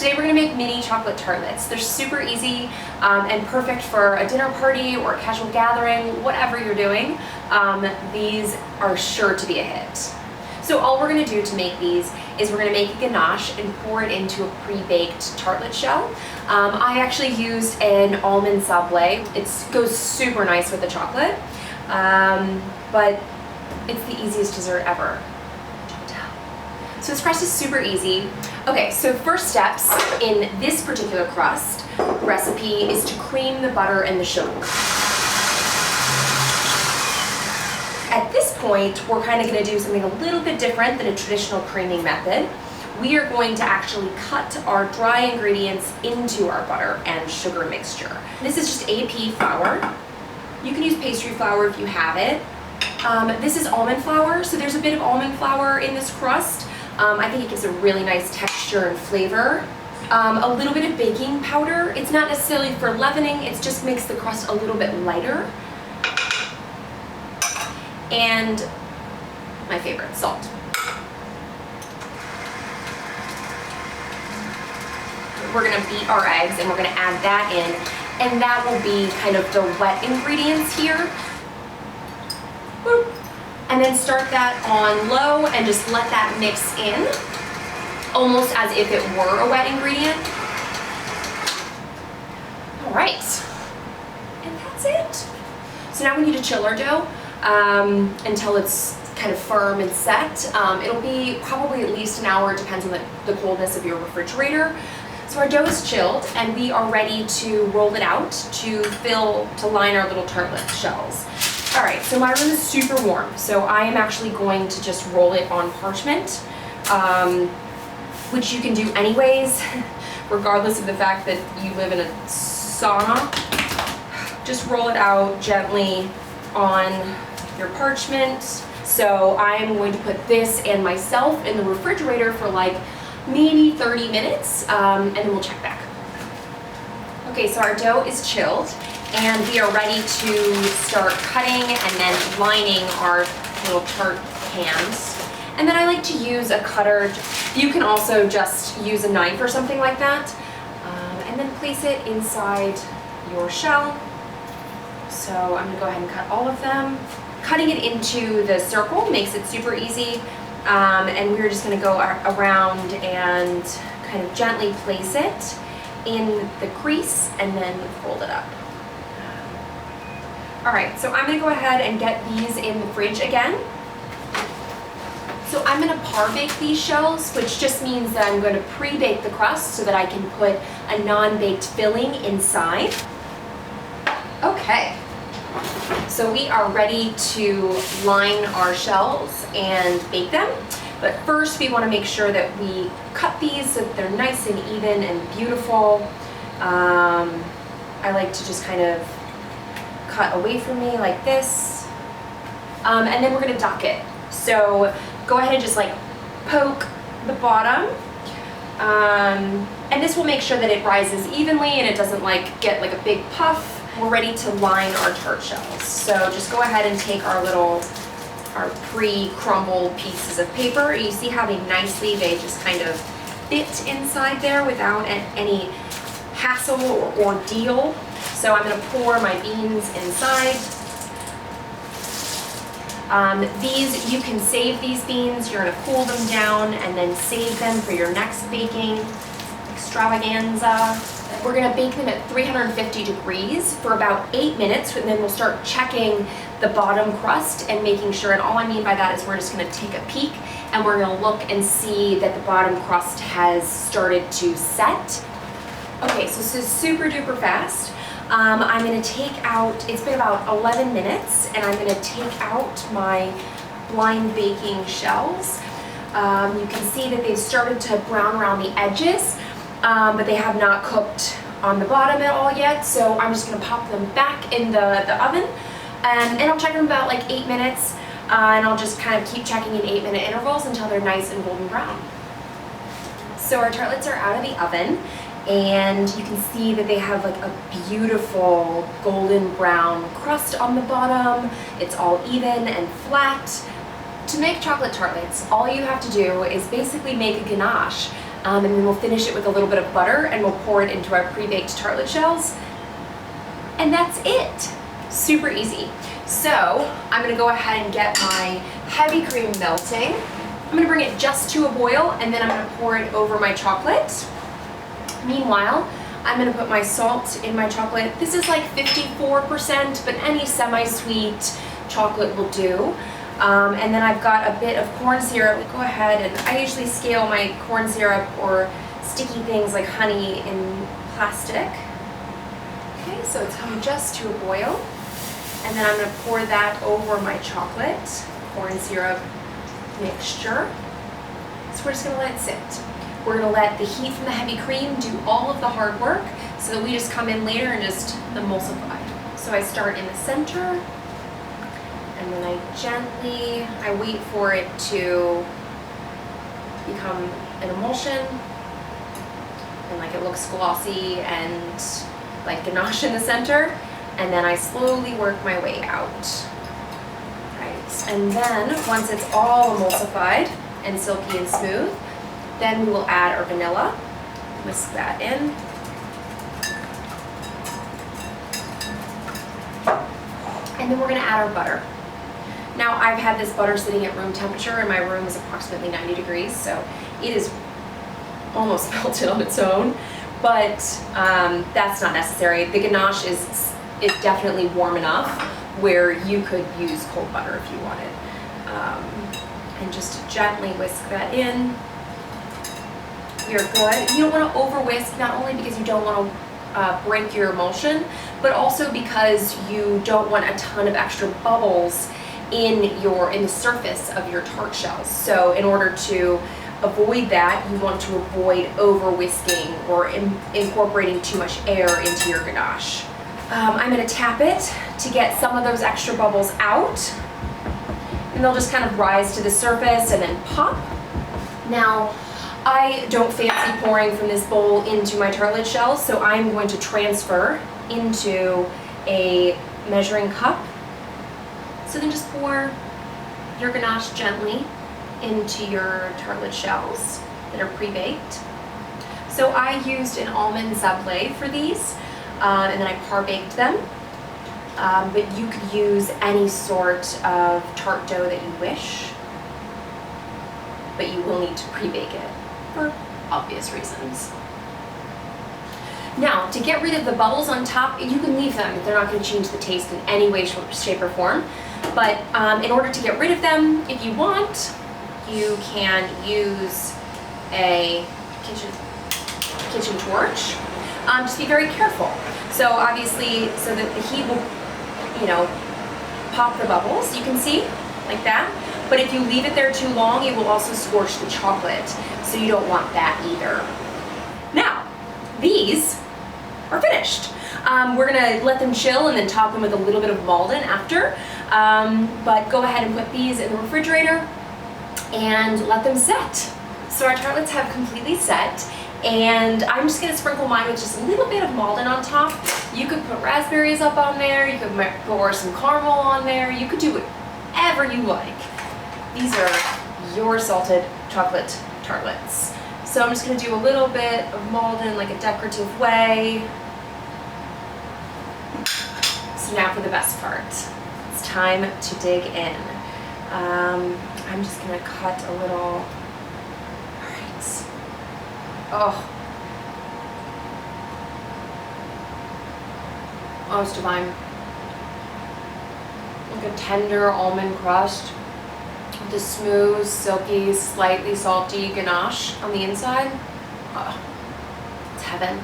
Today we're going to make mini chocolate tartlets. They're super easy and perfect for a dinner party or a casual gathering, whatever you're doing. These are sure to be a hit. So all we're going to do to make these is we're going to make a ganache and pour it into a pre-baked tartlet shell. I actually used an almond sablé. It goes super nice with the chocolate, but it's the easiest dessert ever. So this crust is super easy. Okay, so first steps in this particular crust recipe is to cream the butter and the sugar. At this point, we're kind of going to do something a little bit different than a traditional creaming method. We are going to actually cut our dry ingredients into our butter and sugar mixture. This is just AP flour. You can use pastry flour if you have it. This is almond flour, so there's a bit of almond flour in this crust. I think it gives a really nice texture and flavor. A little bit of baking powder. It's not necessarily for leavening, it just makes the crust a little bit lighter. And my favorite, salt. We're gonna beat our eggs and we're gonna add that in, and that will be kind of the wet ingredients here. Boop. And then start that on low and just let that mix in, almost as if it were a wet ingredient. All right, and that's it. So now we need to chill our dough until it's kind of firm and set. It'll be probably at least an hour, it depends on the coldness of your refrigerator. So our dough is chilled and we are ready to roll it out to line our little tartlet shells. All right, so my room is super warm, so I am actually going to just roll it on parchment, which you can do anyways, regardless of the fact that you live in a sauna. Just roll it out gently on your parchment. So I am going to put this and myself in the refrigerator for like maybe 30 minutes, and then we'll check back. Okay, so our dough is chilled. And we are ready to start cutting and then lining our little tart pans. And then I like to use a cutter. You can also just use a knife or something like that. And then place it inside your shell. So I'm gonna go ahead and cut all of them. Cutting it into the circle makes it super easy. And we're just gonna go around and kind of gently place it in the crease and then fold it up. All right, so I'm gonna go ahead and get these in the fridge again. So I'm gonna par bake these shells, which just means that I'm gonna pre-bake the crust so that I can put a non-baked filling inside. Okay, so we are ready to line our shells and bake them. But first we wanna make sure that we cut these so that they're nice and even and beautiful. I like to just kind of cut away from me like this, and then we're going to dock it. So go ahead and just like poke the bottom, and this will make sure that it rises evenly and it doesn't like get like a big puff. We're ready to line our tart shells. So just go ahead and take our pre-crumbled pieces of paper. You see how they just kind of fit inside there without any hassle or ordeal. So I'm going to pour my beans inside. These, you can save these beans. You're going to cool them down and then save them for your next baking extravaganza. We're going to bake them at 350 degrees for about 8 minutes, and then we'll start checking the bottom crust and making sure, and all I mean by that is we're just going to take a peek and we're going to look and see that the bottom crust has started to set. Okay, so this is super duper fast. I'm going to take out, it's been about 11 minutes, and I'm going to take out my blind baking shells. You can see that they've started to brown around the edges, but they have not cooked on the bottom at all yet, so I'm just going to pop them back in the oven, and I'll check them about like 8 minutes, and I'll just kind of keep checking in 8-minute intervals until they're nice and golden brown. So our tartlets are out of the oven. And you can see that they have like a beautiful golden brown crust on the bottom. It's all even and flat. To make chocolate tartlets, all you have to do is basically make a ganache. And then we'll finish it with a little bit of butter and we'll pour it into our pre-baked tartlet shells. And that's it. Super easy. So I'm gonna go ahead and get my heavy cream melting. I'm gonna bring it just to a boil and then I'm gonna pour it over my chocolate. Meanwhile, I'm gonna put my salt in my chocolate. This is like 54%, but any semi-sweet chocolate will do. And then I've got a bit of corn syrup. Go ahead, and I usually scale my corn syrup or sticky things like honey in plastic. Okay, so it's come just to a boil. And then I'm gonna pour that over my chocolate, corn syrup mixture. So we're just gonna let it sit. We're gonna let the heat from the heavy cream do all of the hard work so that we just come in later and just emulsify. So I start in the center and then I wait for it to become an emulsion and like it looks glossy and like ganache in the center, and then I slowly work my way out. Right, and then once it's all emulsified and silky and smooth, then we will add our vanilla, whisk that in. And then we're gonna add our butter. Now I've had this butter sitting at room temperature and my room is approximately 90 degrees, so it is almost melted on its own, but that's not necessary. The ganache is definitely warm enough where you could use cold butter if you wanted. And just gently whisk that in. You're good. You don't want to over whisk, not only because you don't want to break your emulsion, but also because you don't want a ton of extra bubbles in the surface of your tart shells. So in order to avoid that, you want to avoid over whisking or incorporating too much air into your ganache. I'm going to tap it to get some of those extra bubbles out, and they'll just kind of rise to the surface and then pop. Now, I don't fancy pouring from this bowl into my tartlet shells, so I'm going to transfer into a measuring cup. So then just pour your ganache gently into your tartlet shells that are pre-baked. So I used an almond sablé for these, and then I par-baked them. But you could use any sort of tart dough that you wish, but you will need to pre-bake it for obvious reasons. Now, to get rid of the bubbles on top, you can leave them. They're not going to change the taste in any way, shape, or form. But in order to get rid of them, if you want, you can use a kitchen torch. Just be very careful. So obviously, so that the heat will, pop the bubbles, you can see, like that. But if you leave it there too long, it will also scorch the chocolate. So you don't want that either. Now, these are finished. We're gonna let them chill and then top them with a little bit of Malden after. But go ahead and put these in the refrigerator and let them set. So our tartlets have completely set, and I'm just gonna sprinkle mine with just a little bit of Malden on top. You could put raspberries up on there, you could pour some caramel on there, you could do whatever you like. These are your salted chocolate tartlets. So I'm just gonna do a little bit of Malden, like a decorative way. So now for the best part. It's time to dig in. I'm just gonna cut a little, all right. Oh, it's divine. Like a tender almond crust with a smooth, silky, slightly salty ganache on the inside. Oh, it's heaven.